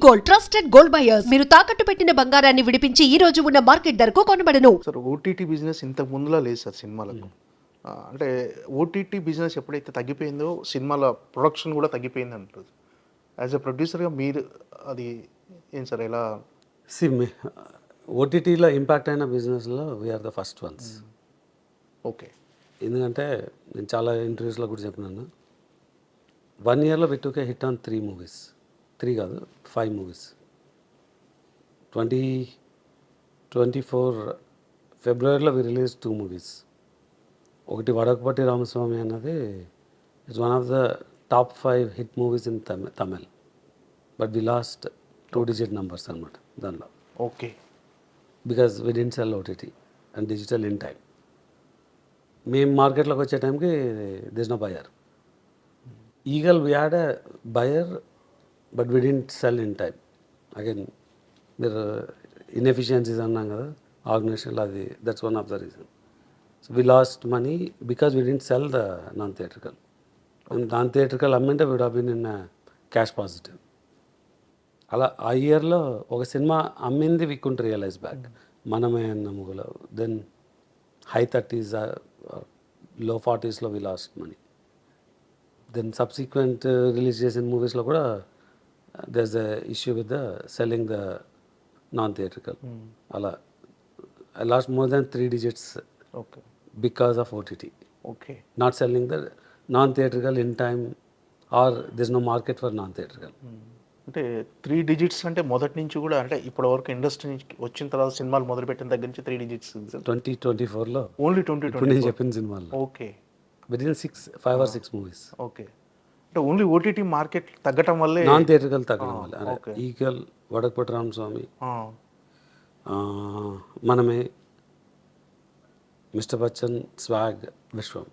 Gold trusted gold buyers మీరు తాకట్టు పెట్టిన బంగారాన్ని విడిపించి ఈ రోజు ఉన్న మార్కెట్ ధరకు కొనబడను. సార్ ఓటీటీ బిజినెస్ ఇంతకు ముందులా లేదు సార్ సినిమాలకు. అంటే ఓటీటీ బిజినెస్ ఎప్పుడైతే తగ్గిపోయిందో సినిమాల ప్రొడక్షన్ కూడా తగ్గిపోయింది అంటారు. యాజ్ ఎ ప్రొడ్యూసర్గా మీరు అది ఏం సార్ ఎలా? ఓటీటీలో ఇంపాక్ట్ అయిన బిజినెస్లో we are the first ones. Okay. ఎందుకంటే నేను చాలా ఇంటర్వ్యూస్లో కూడా చెప్పినాను, 1 yearలో we took a hit on 3 movies. 3 కాదు 5 movies. 2024 ఫిబ్రవరిలో వి రిలీజ్ 2 movies. ఒకటి వడకపట్టి రామస్వామి అన్నది it's one of the top 5 hit movies in Tamil. But we lost 2-digit numbers అనమాట దానిలో. Okay. Because we didn't sell OTT and digital in time. మేము మార్కెట్లోకి వచ్చే టైంకి this no buyer. Eagle we had a buyer but we didn't sell in time. Again మీరు inefficiencies అన్నాం కదా ఆర్గనైజేషన్లో, అది that's one of the reason. So we lost money because we didn't sell the non theatrical. Non theatrical అమ్మంటే we'd have been in cash positive. అలా ఆ ఇయర్లో ఒక సినిమా అమ్మింది వీ కుడ్ రియలైజ్ బ్యాక్. మనమే నమ్ముకోలే. దెన్ హై 30s లో 40sలో we lost money. Then subsequent release చేసిన మూవీస్లో కూడా there's the issue with the selling the non theatrical. అలా I lost more than 3 digits okay because of OTT. Okay. Not selling the non theatrical in time or this no market for non theatrical. అంటే 3 digits అంటే మొదటి నుంచి కూడా, అంటే ఇప్పటి వరకు industry నుంచి వచ్చిన తర్వాత సినిమాలు మొదలుపెట్టిన దగ్గర నుంచి 3 digits 2024లో ఓన్లీ ఇప్పుడు 2020. నేను చెప్పిన సినిమాల్లో okay. Within 5 or 6 movies. Okay. అంటే ఓన్లీ ఓటీటీ మార్కెట్ తగ్గటం వల్లే నాన్ థియేట్రికల్ తగ్గడం వల్ల. ఓకే. ఈగల్, వడకపట్టి రామస్వామి, ఆ, మనమే, mister Bachchan, swag, Vishwam.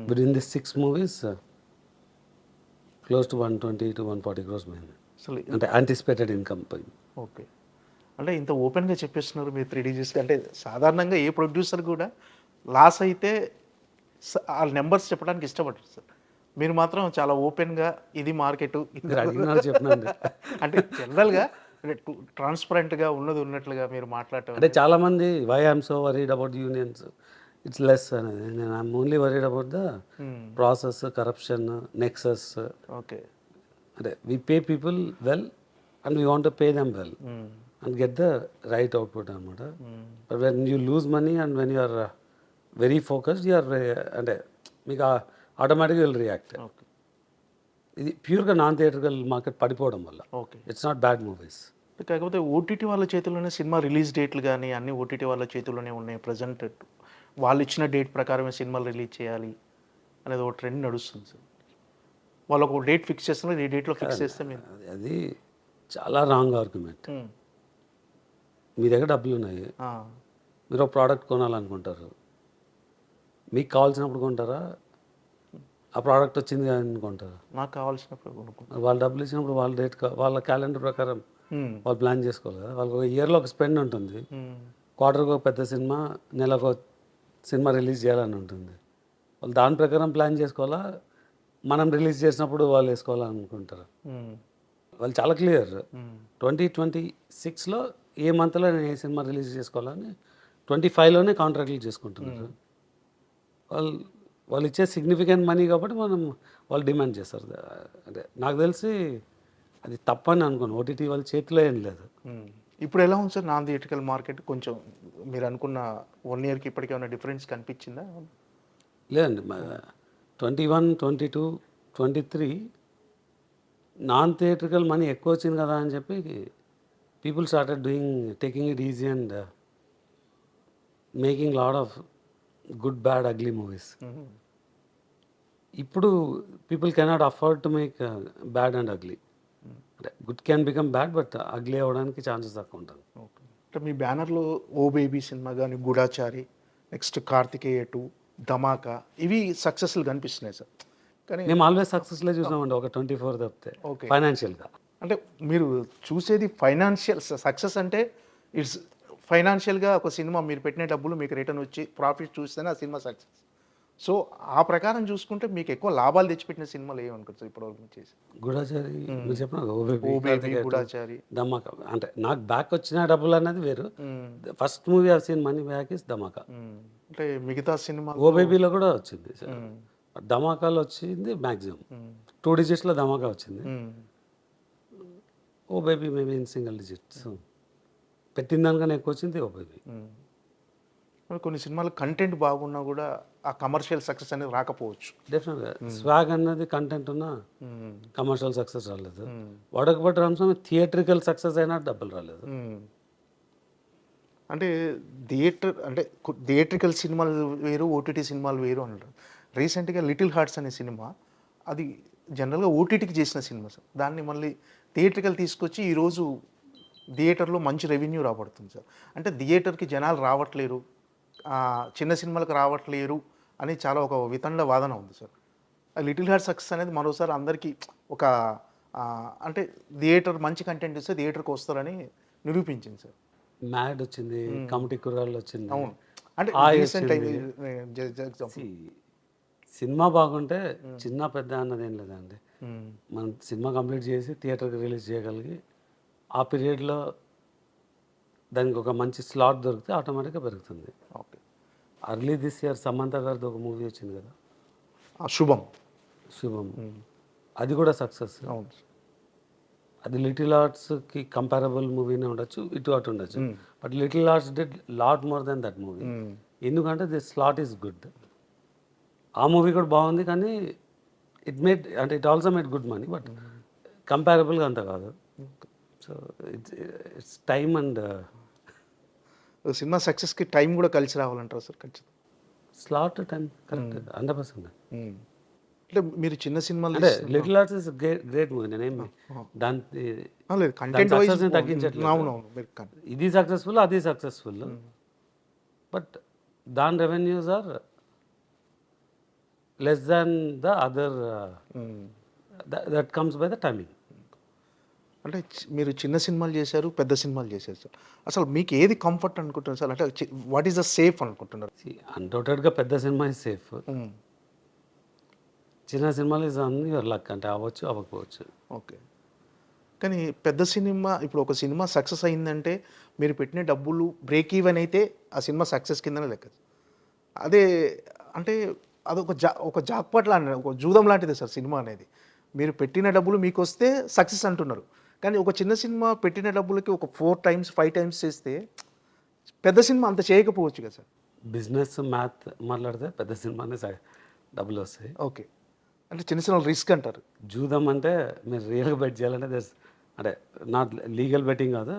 Within this 6 movies close to 120 to 140 crores పోయింది. అసలు అంటే యాంటిసిపేటెడ్ ఇన్కమ్ పోయింది. ఓకే. అంటే ఇంత ఓపెన్గా చెప్పేస్తున్నారు మీరు 3 digits. అంటే సాధారణంగా ఏ ప్రొడ్యూసర్ కూడా లాస్ అయితే ఆ నెంబర్స్ చెప్పడానికి ఇష్టపడరు సార్. మీరు మాత్రం చాలా ఓపెన్గా ఇది మార్కెట్ చెప్పినండి. అంటే జనరల్గా ట్రాన్స్పరెంట్గా ఉన్నది ఉన్నట్లుగా మీరు మాట్లాడటం. అంటే చాలామంది why I'm so worried about unions, it's less అనేది. నేను I'm only worried about the process, corruption, nexus. Okay. అంటే we pay people well and we want to pay them well and get the right output అనమాట. But when you lose money and when you are very focused you are, అంటే మీకు ఆటోమేటిక్గా will react. Okay. ఇది ప్యూర్గా non theatrical market పడిపోవడం వల్ల. Okay. It's not bad movies. కాకపోతే OTT వాళ్ళ చేతుల్లోనే సినిమా రిలీజ్ డేట్లు కానీ అన్ని ఓటీటీ వాళ్ళ చేతుల్లోనే ఉన్నాయి ప్రజెంట్. వాళ్ళు ఇచ్చిన డేట్ ప్రకారమే సినిమాలు రిలీజ్ చేయాలి అనేది ఒక ట్రెండ్ నడుస్తుంది సార్. వాళ్ళు ఒక డేట్ ఫిక్స్ చేస్తున్నారు, ఈ డేట్లో ఫిక్స్ చేస్తే మీరు అది చాలా రాంగ్ ఆర్గ్యుమెంట్. మీ దగ్గర డబ్బులు ఉన్నాయి, మీరు ఒక ప్రోడక్ట్ కొనాలనుకుంటారు, మీకు కావాల్సినప్పుడు కొంటారా, ఆ ప్రోడక్ట్ వచ్చింది కానీ కొంటారా? నాకు కావాల్సినప్పుడు కొనుక్కుంటారు. వాళ్ళు డబ్బులు ఇచ్చినప్పుడు వాళ్ళ డేట్ వాళ్ళ క్యాలెండర్ ప్రకారం వాళ్ళు ప్లాన్ చేసుకోవాలి కదా. వాళ్ళకి ఒక ఇయర్లో ఒక స్పెండ్ ఉంటుంది. క్వార్టర్కి ఒక పెద్ద సినిమా, నెలకు ఒక సినిమా రిలీజ్ చేయాలని ఉంటుంది. వాళ్ళు దాని ప్రకారం ప్లాన్ చేసుకోవాలా, మనం రిలీజ్ చేసినప్పుడు వాళ్ళు వేసుకోవాలనుకుంటారు. వాళ్ళు చాలా క్లియర్. 2026లో ఏ మంత్లో నేను ఏ సినిమా రిలీజ్ చేసుకోవాలని 25లోనే కాంట్రాక్ట్లు చేసుకుంటున్నారు. వాళ్ళు ఇచ్చే సిగ్నిఫికెంట్ మనీ కాబట్టి వాళ్ళు డిమాండ్ చేస్తారు. అంటే నాకు తెలిసి అది తప్పని అనుకోను. ఓటీటీ వాళ్ళ చేతిలో ఏం లేదు. ఇప్పుడు ఎలా ఉంది సార్ నాన్ థియేట్రికల్ మార్కెట్? కొంచెం మీరు అనుకున్న 1 yearకి ఇప్పటికే ఉన్న డిఫరెన్స్ కనిపించిందా? లేదండి. 21, 22, 23 నాన్ థియేట్రికల్ మనీ ఎక్కువ వచ్చింది కదా అని చెప్పి people started taking it easy and making lot of good bad ugly movies. ఇప్పుడు people cannot afford to make bad and ugly. అంటే good can become bad, but ugly అవ్వడానికి ఛాన్సెస్ తక్కువ ఉంటుంది. ఓకే. అంటే మీ బ్యానర్లో ఓ బేబీ సినిమా కానీ, గూఢాచారి, next Karthikeya 2, ధమాకా, ఇవి సక్సెస్లు కనిపిస్తున్నాయి సార్. కానీ మేము ఆల్వేస్ సక్సెస్లే చూసినామండి, ఒక 24 తప్పితే. ఓకే. ఫైనాన్షియల్గా అంటే మీరు చూసేది ఫైనాన్షియల్ సక్సెస్ అంటే ఇట్స్ ఫైనాన్షియల్గా ఒక సినిమా మీరు పెట్టిన డబ్బులు మీకు రిటర్న్ వచ్చి ప్రాఫిట్ చూస్తేనే ఆ సినిమా సక్సెస్. సో ఆ ప్రకారం చూసుకుంటే మీకు ఎక్కువ లాభాలు తెచ్చిపెట్టిన సినిమాలు ఏమనుకోవచ్చు ఇప్పటివరకు మీరు చేసి? గూఢాచారి మీరు చెప్పిన ఓ బేబీ, గూఢాచారి. ధమాకా అంటే నాకు బ్యాక్ వచ్చిన డబ్బులు అనేది వేరు. First movie of seen money back is Dhamaka. అంటే మిగతా సినిమా ఓ బేబీలో కూడా వచ్చింది సార్. ధమాకాలో వచ్చింది మ్యాక్సిమం 2 digitsలో ధమాకా వచ్చింది. Oh baby maybe in single digits పెట్టిన దానికన్నా ఎక్కువ వచ్చింది ఓ బేబీ. కొన్ని సినిమాలు కంటెంట్ బాగున్నా కూడా ఆ కమర్షియల్ సక్సెస్ అనేది రాకపోవచ్చు. డెఫినెట్గా స్వాగ్ అన్నది కంటెంట్ ఉన్న కమర్షియల్ సక్సెస్ రాలేదు. వడకబట్టి రామస్వామి థియేట్రికల్ సక్సెస్ అయినా డబ్బులు రాలేదు. అంటే థియేట్రికల్ సినిమాలు వేరు, ఓటీటీ సినిమాలు వేరు అంటారు. రీసెంట్గా లిటిల్ హార్ట్స్ అనే సినిమా అది జనరల్గా ఓటీటీకి చేసిన సినిమా సార్. దాన్ని మళ్ళీ థియేట్రికల్ తీసుకొచ్చి ఈరోజు థియేటర్లో మంచి రెవెన్యూ రాబడుతుంది సార్. అంటే థియేటర్కి జనాలు రావట్లేరు, చిన్న సినిమాలకు రావట్లేరు అని చాలా ఒక వితండ వాదన ఉంది సార్. లిటిల్ హార్ట్ సక్సెస్ అనేది మరోసారి అందరికీ ఒక అంటే థియేటర్ మంచి కంటెంట్ ఇస్తే థియేటర్కి వస్తారని నిరూపించింది సార్. మ్యాడ్ వచ్చింది, కమిటీ కుర్రాళ్ళు వచ్చింది. అవును, అంటే రీసెంట్ ఎగ్జాంపుల్. సినిమా బాగుంటే చిన్న పెద్ద అన్నది ఏం లేదండి. మనం సినిమా కంప్లీట్ చేసి థియేటర్కి రిలీజ్ చేయగలిగి ఆ పీరియడ్లో దానికి ఒక మంచి స్లాట్ దొరికితే ఆటోమేటిక్గా పెరుగుతుంది. Okay. Early this year Samantha గారిది ఒక మూవీ వచ్చింది కదా, శుభం. అది కూడా సక్సెస్. అవును, అది లిటిల్ ఆర్ట్స్కి కంపారబుల్ మూవీనే ఉండొచ్చు, ఇటు అటు ఉండొచ్చు. But Little Hearts did lot more than that movie. ఎందుకంటే దిస్ స్లాట్ ఈస్ గుడ్. ఆ మూవీ కూడా బాగుంది, కానీ it also made good money, but కంపారబుల్గా అంత కాదు. So it's time and cinema సక్సెస్కి టైం కూడా కలిసి రావాలంటారు సార్. ఖచ్చితంగా స్లాట్ టైం కరెక్ట్ 100%. అంటే మీరు చిన్న సినిమాలు అంటే Little Hearts is great movie. నేనేమి దాని కంటెంట్ వైజ్ తగ్గించట్లేదు. అవునవును, ఇది సక్సెస్ఫుల్, అది సక్సెస్ఫుల్, బట్ దాని revenues are less than the other. That comes by the timing. అంటే మీరు చిన్న సినిమాలు చేశారు, పెద్ద సినిమాలు చేశారు సార్. అసలు మీకు ఏది కంఫర్ట్ అనుకుంటున్నారు సార్? అంటే వాట్ ఈస్ ద సేఫ్ అనుకుంటున్నారు? అన్డౌటెడ్గా పెద్ద సినిమా ఇస్ సేఫ్. చిన్న సినిమాలు ఇస్ ఆన్ యువర్ లక్, అంటే అవ్వచ్చు అవ్వకపోవచ్చు. ఓకే. కానీ పెద్ద సినిమా, ఇప్పుడు ఒక సినిమా సక్సెస్ అయిందంటే మీరు పెట్టిన డబ్బులు బ్రేక్ ఈవెన్ అయితే ఆ సినిమా సక్సెస్ కిందనే లెక్క. అదే అంటే అదొక ఒక జాక్పాట్ లాంటిది, ఒక జూదం లాంటిది సార్ సినిమా అనేది. మీరు పెట్టిన డబ్బులు మీకు వస్తే సక్సెస్ అంటున్నారు, కానీ ఒక చిన్న సినిమా పెట్టిన డబ్బులకి ఒక 4 times 5 times చేస్తే పెద్ద సినిమా అంత చేయకపోవచ్చు కదా సార్. బిజినెస్ మ్యాథ్ మాట్లాడితే పెద్ద సినిమానే డబ్బులు వస్తాయి. ఓకే. అంటే చిన్న సినిమా రిస్క్ అంటారు. జూదం అంటే మీరు రియల్గా బెట్ చేయాలంటే అంటే నాట్ లీగల్ బెట్టింగ్ కాదు.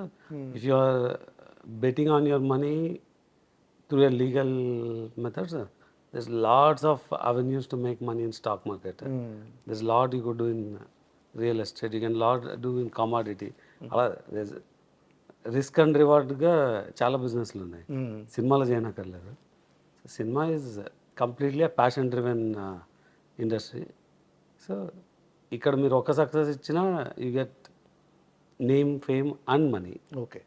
If you are betting on your money through a legal methods, there's lots of avenues to make money in stock market. There's lot you could do in real estate, you can lot do in commodity. అలా there's risk and రివార్డ్గా చాలా బిజినెస్లు ఉన్నాయి, సినిమాలో చేయనక్కర్లేదు. Cinema is completely passion driven industry. So ఇక్కడ మీరు ఒక success ఇచ్చినా you get name, fame and money. Okay.